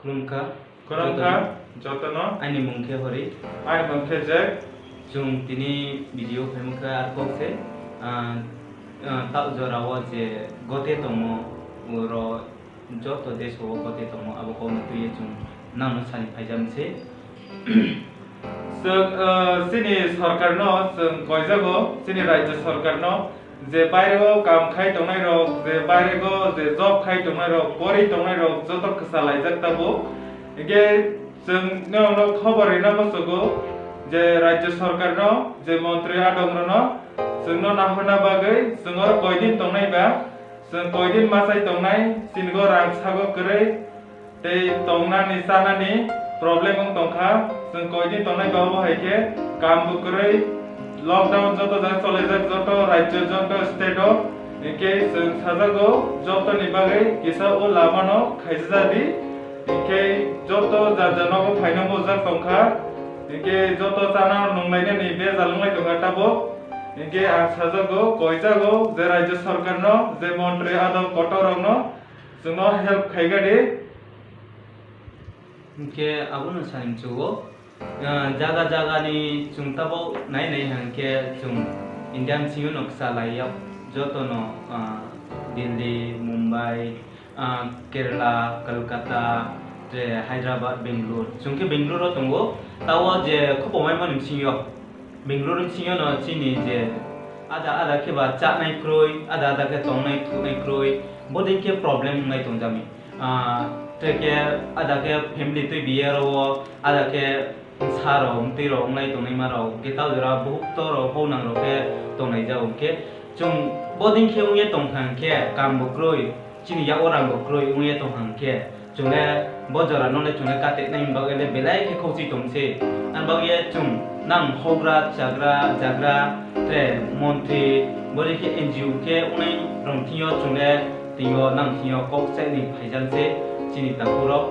खुलुमखा जतनो आंनि मुंखे हरि आइ मंखे जेक जों दिनै भिडिअ फेमखा आरकोसे जराव जे गते तमो र जत देशो गते तमो अब कौन तुये जों नाम सानि फाइजामसे सिनि सरकारनो जों गयजागो सिनि राज्य सरकारनो जे बायरेगो काम खाइ तंनाय रक जे बायरेगो जे जब खाइ तंनाय रक परि तंनाय रक जत खसा लायजाक ताबो एगे जों नो खबरैना बसगो जे राज्य सरकारनो जे मन्त्री आदंरनो जोंनो नाहरना बागै जोंर कयदिन तंनाय बा जों कयदिन मासाय तंनाय सिनगो रां सागो करै ते तंनानि सानानि प्रब्लेम तंखा जों कयदिन तंनाय बाबो हायके काम बुकरै लॉकडाउन जत जा चलेजाक जत राज्य जत स्टेट एके जों साजागो जत निबागै किसा ओ लामानो खायजादि एके जत जाजानो फाइनांगो जा तंखा एके जत जाना नंलायने नि बे जालंलाय दंगा ताबो एके आं साजागो कयजागो जे राज्य सरकारनो जे मन्त्री आदम कटरनो जोंनो हेल्प खायगादि के आबुन सानि जुगो जागा जागानि चुंताबो नाय हांके चुं इंडियान सिंह नक्सा लायाव जतनो दिल्ली मुंबई केरला कलकत्ता जे हैदराबाद बेंगलुरु चुंके बेंगलुरु तंगो ताव जे खपमाय मन सिंह बेंगलुरु सिंह न चिनि जे आदा केबा चानाय ख्रुय आदा के तंनाय थुनाय ख्रुय बदि के प्रॉब्लम नाय तंजामी तेके आदा के फैमिली तो बियारो आदा के सारो तेरो नाय तंनाय मारो के ताव जरा बहुत तरो होनां रोके तंनाय जाव के जों बदि के उये तंखां के काम बख्रुय चिनि या ओरां बख्रुय उये तंखां के जोंले बजारा नले जोंले काटे नाय बागले बेलाय के खौसि तंसे आन बागे जों नां होग्रा जाग्रा ते मन्त्री बदि के एनजीओ के उनाय रंथियो जोंले तियो नां तियो कक्से नि फाइजानसे चिनि तापुरो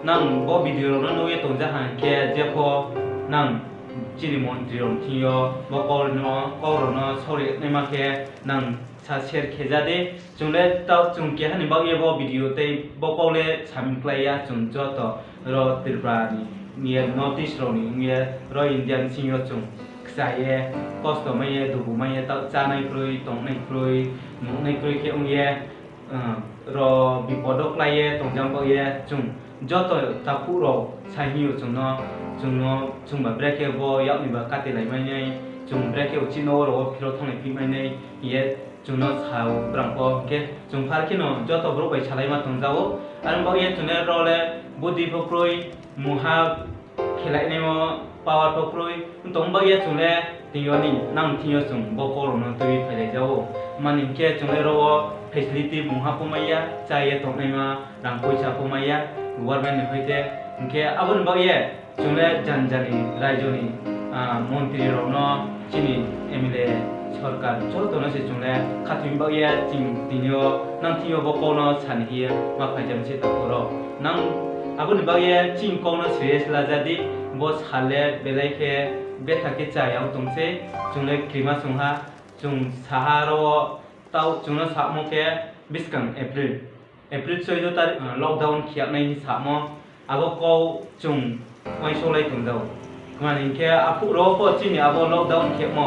नां बो भिडिअ नो नुये तंजा हांके जेफो नां चिनि मन्त्री रंथियो बो कौरनो सरि नेमाके नां सा शेर खेजादे जोंले ताव जोंके हानि बागे बो भिडिअ ते बो कौले सामक्लाया जों जत र तिरब्रानि निये नोटिस रोनि निये र इंडियान सिंह जों खसाये कष्ट माये दुबु माये ताव जानाय ख्रुय तंनाय ख्रुय नुनाय ख्रुय के उये र बिपदक लाये तंजांबाये जों जत तापुरो साहियो जोंनो ब्रेके बो यावनिबा काटे लायमायनै जों ब्रेके उचिनो रो फिरो थांनाय फैमायनै ये जोंनो साव ब्रांको के जों फारकिनो जत ब्रो बाय सालायमा तंजावो आरो बाये जोंने रोले बुद्धि पक्रुय मुहा खेलायनेमो पावर पक्रुय तंबाये जोंले तियोनि नां तियो जों बकरनो तुइ फैलाय जावो मानिके जोंले रो फेसिलिटी मुहा पमाया चाये तंनायमा रां पैसा पमाया गवर्नमेंट होइते के आबुन बाये जोंले जानजानि राज्यनि मन्त्री रोनो चिनि एमएलए सरकार जतनो से जोंले खाथिम बाये तिनियो नां तियो बकनो सानहियो मा फाइजामसे तापुरो नां आबुन बाये चिन कौनो सिरियस लाजादि बो साले बेलायके बेथाके चायाव तुमसे जोंले क्रिमा सुंहा जों साहारो ताव जोंनो सामोके बिसकां एप्रिल 14 तारिख लॉकडाउन खियानायनि सामो आबो कौ जों वाइसोलाय तुंदाव मानिके आफुरो पो चिनि आबो लॉकडाउन खेमो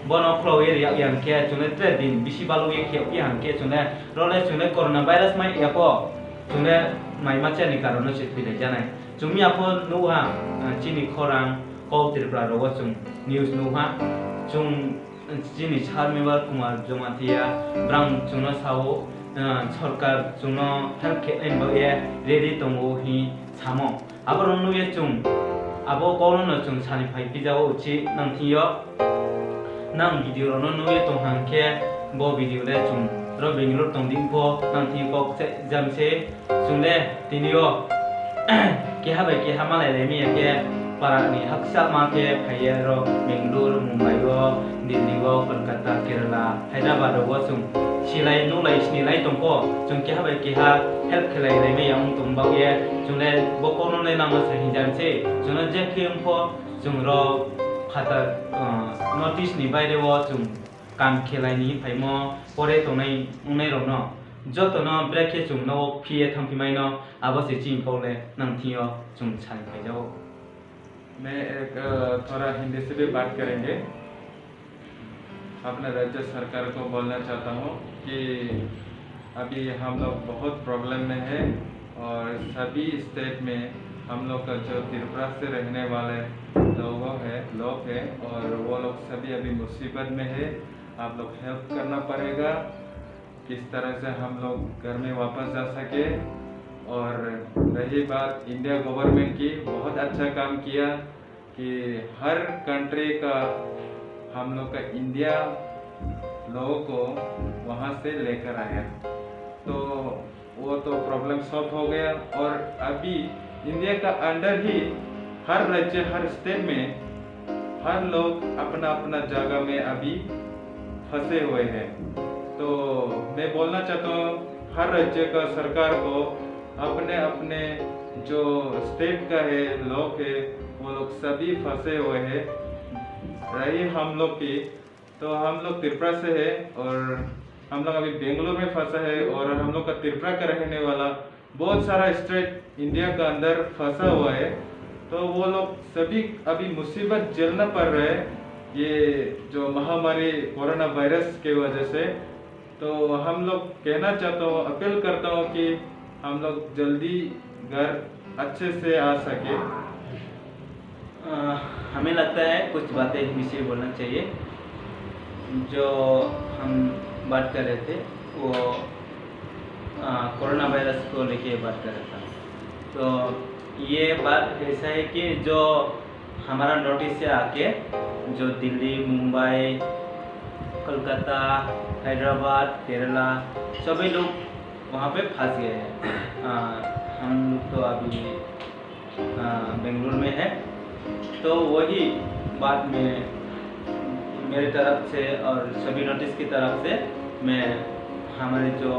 बनो फ्लो एरिया यांके जोंले त्रे दिन बिसि बालु ये खेपि हांके जोंले रोले जोंले कोरोना भाइरास माय यापो जोंले माइमा चेनि कारण से फैले जानाय जोंनि आफो नुहा चिनि खरां कौतिरब्रा रो जों न्यूज नुहा जों चिनि सारमेवार कुमार जमातिया ब्रां जोंनो सावो सरकार जोंनो हेल्प खेलाइन बाये रेडी दंगो हि सामो आबो नुये जों आबो कौनो जों सानि फाइपि जावो उचि नांथियो नां भिडिअ नो नुये तंहांके बो भिडिअ ले जों र बेंगलुरु तंदिंपो नांथि कक्से जामसे जोंले तिनियो के हाबाय के हामालाय लेमि के पारानि हाक्सा माके फाये रो बेंगलुरु मुंबई दिल्ली कलकत्ता केरला हैदराबाद जों सिलाय नुलाय स्निलाय दंको जों के हाबाय के हा हेल्प खेलाय लेमि यां तंबागे जोंले बकनो ले नामा सहि जानसे जोंना जे खेमफो जों र खाता नोटिस नि बायरे जों काम खेलायनि फाइमो परे तंनाय उनाय रनो जो तो ना ब्रेक के चुम नो फिए थम फिमाई नो अब से चिम पोले नंग थियो चुम छाई पे जाओ। मैं एक थोड़ा हिंदी से भी बात करेंगे। अपने राज्य सरकार को बोलना चाहता हूँ कि अभी हम लोग बहुत प्रॉब्लम में है और सभी स्टेट में हम लोग का जो त्रिपुरा से रहने वाले लोग हैं और वो लोग सभी अभी मुसीबत में है। आप लोग हेल्प करना पड़ेगा किस तरह से हम लोग घर में वापस जा सके। और रही बात इंडिया गवर्नमेंट की, बहुत अच्छा काम किया कि हर कंट्री का हम लोग का इंडिया लोगों को वहाँ से लेकर आया, तो वो तो प्रॉब्लम सॉल्व हो गया। और अभी इंडिया का अंडर ही हर राज्य हर स्टेट में हर लोग अपना अपना जगह में अभी फंसे हुए हैं। तो मैं बोलना चाहता हूँ हर राज्य का सरकार को अपने अपने जो स्टेट का है लोग है वो लोग सभी फंसे हुए हैं। रही हम लोग की, तो हम लोग त्रिपुरा से है और हम लोग अभी बेंगलुरु में फंसा है और हम लोग का त्रिपुरा का रहने वाला बहुत सारा स्टेट इंडिया का अंदर फंसा हुआ है। तो वो लोग सभी अभी मुसीबत झेलना पड़ रहा है ये जो महामारी कोरोना वायरस के वजह से। तो हम लोग कहना चाहता हूँ, अपील करता हूँ कि हम लोग जल्दी घर अच्छे से आ सके। हमें लगता है कुछ बातें हिंदी से बोलना चाहिए। जो हम बात कर रहे थे वो कोरोना वायरस को लेके बात कर रहा था। तो ये बात ऐसा है कि जो हमारा नोटिस से आके जो दिल्ली, मुंबई, कोलकाता, हैदराबाद, केरला सभी लोग वहाँ पे फंस गए हैं। हम लोग तो अभी बेंगलुरु में है। तो वही बात में मेरे तरफ से और सभी नोटिस की तरफ से मैं हमारे जो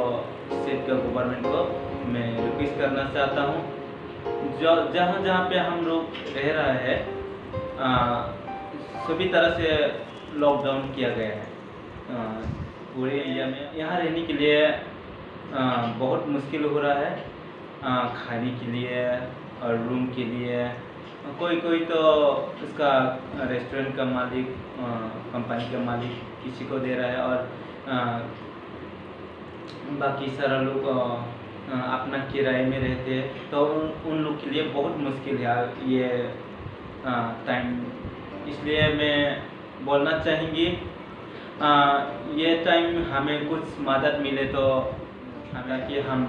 स्टेट का गवर्नमेंट को मैं रिक्वेस्ट करना चाहता हूँ। जो जहाँ पे हम लोग रह रहे हैं सभी तरह से लॉकडाउन किया गया है पूरे एरिया में। यहाँ रहने के लिए बहुत मुश्किल हो रहा है, खाने के लिए और रूम के लिए। कोई तो उसका रेस्टोरेंट का मालिक, कंपनी का मालिक किसी को दे रहा है और बाकी सारा लोग अपना किराए में रहते हैं। तो उन लोग के लिए बहुत मुश्किल है ये टाइम। इसलिए मैं बोलना चाहेंगी ये टाइम हमें कुछ मदद मिले तो ताकि हम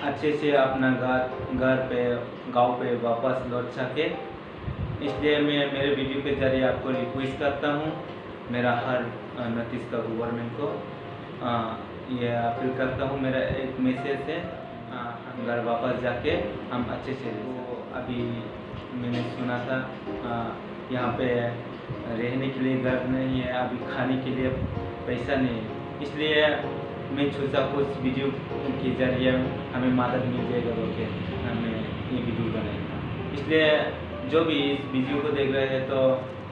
अच्छे से अपना घर पे गांव पे वापस लौट सके। इसलिए मैं मेरे वीडियो के जरिए आपको रिक्वेस्ट करता हूँ, मेरा हर नोटिस का गवर्नमेंट को ये अपील करता हूँ। मेरा एक मैसेज है, हम घर वापस जाके हम अच्छे से वो अभी मैंने सुना था यहाँ पे रहने के लिए घर नहीं है, अभी खाने के लिए पैसा नहीं है। इसलिए मैं सोचा कुछ वीडियो के जरिए हमें मदद मिल जाएगा बोल के हमें ये वीडियो बनाएगा। इसलिए जो भी इस वीडियो को देख रहे हैं तो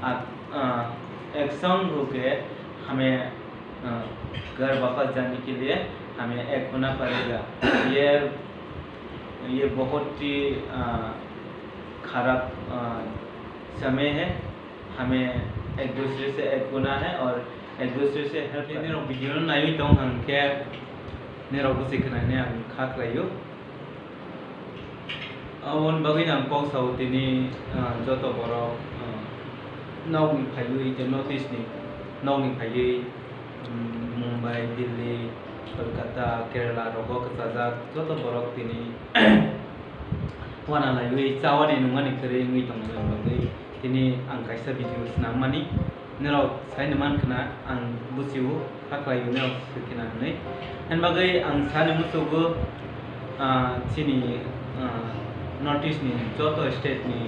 आप एक संग होके हमें घर वापस जाने के लिए हमें एक होना पड़ेगा। ये बहुत ही खराब समय है। हमें एक दूसरे से एक होना है और एक दूसरे से हेल्प करना है। वीडियो नायु तो हम के नेरो को सीखना है हम खाक लायो। उन बगैर हम कौन सा होती नहीं जो तो बड़ा नौ में भाई जो नोटिस नहीं नौ में भाई मुंबई, दिल्ली, कोलकाता, केरला रोगो के साथ जो तो बड़ा होती नहीं वाना लायो चावारी नुमानी करे इंगी तो मुझे तिनी आं कैसा वीडियो स्नाम मानी नेरो साइन मान कना आं बुसिउ खाकलायो नेरो सुकिना नहीं एन बागै आं साने मुसुगु चिनी नोटिस नि जो तो स्टेट नि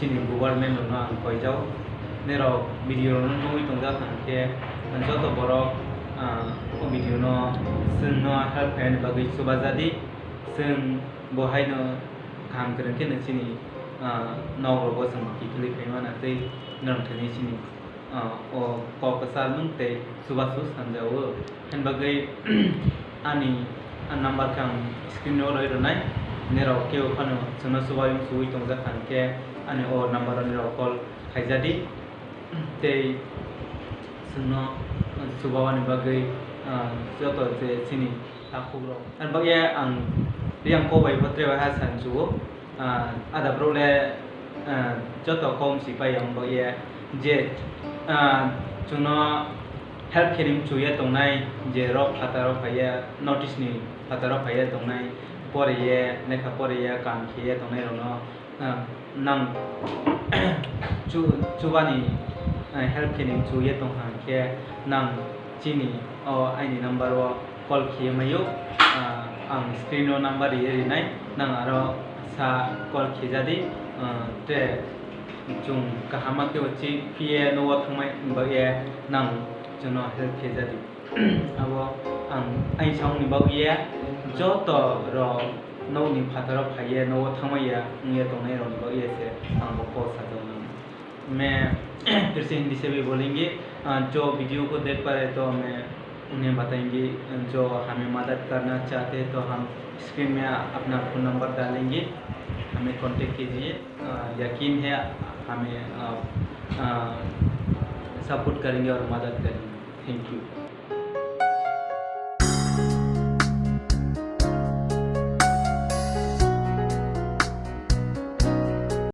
चिनी गवर्नमेंट नो आं कइजाव नेरो वीडियो नो नुई तंगा थांके जो तो बरो वीडियो नो जोंनो हेल्प एंड बागै सुबाजादि जों बहाय नो काम करके नचिनी नाव रोगो जों किखिलि फैमानासै नोंथांनि चिनी o ko kasar mungte subasu sanjawo hen bagai ani number kang screen no loi ronai nero keu khano chuna subayum sui tongja khanke ani o number ni ro call khaijadi tei suno subawani bagai joto je chini takugro an bagai ang riang ko bai patre wa hasan chu ada brole joto kom sipai yang bagai je chuno help kerim chuye tongnai je rok khataro phaya notice ni khataro phaya tongnai pore ye nekha pore ye kam khiye tongnai rono nang chubani help kerim chuye tongha ke nang chini o aini number o call khiye mayo ang screen o number ye rinai nang aro sa call khijadi te chung kahama ke ochi pie no wa thmai baye nang jono help khejadi abo ang ai chang ni baye joto ro no ni phataro phaye no thmai ya nge to nai ro ni baye se ang ko sajo मैं फिर से हिंदी से भी बोलेंगे जो video को देख पा रहे तो मैं उन्हें बताएंगे जो हमें मदद करना चाहते हैं तो हम स्क्रीन में अपना फ़ोन नंबर डालेंगे हमें कांटेक्ट कीजिए यकीन है हमें सपोर्ट करेंगे और मदद करेंगे थैंक यू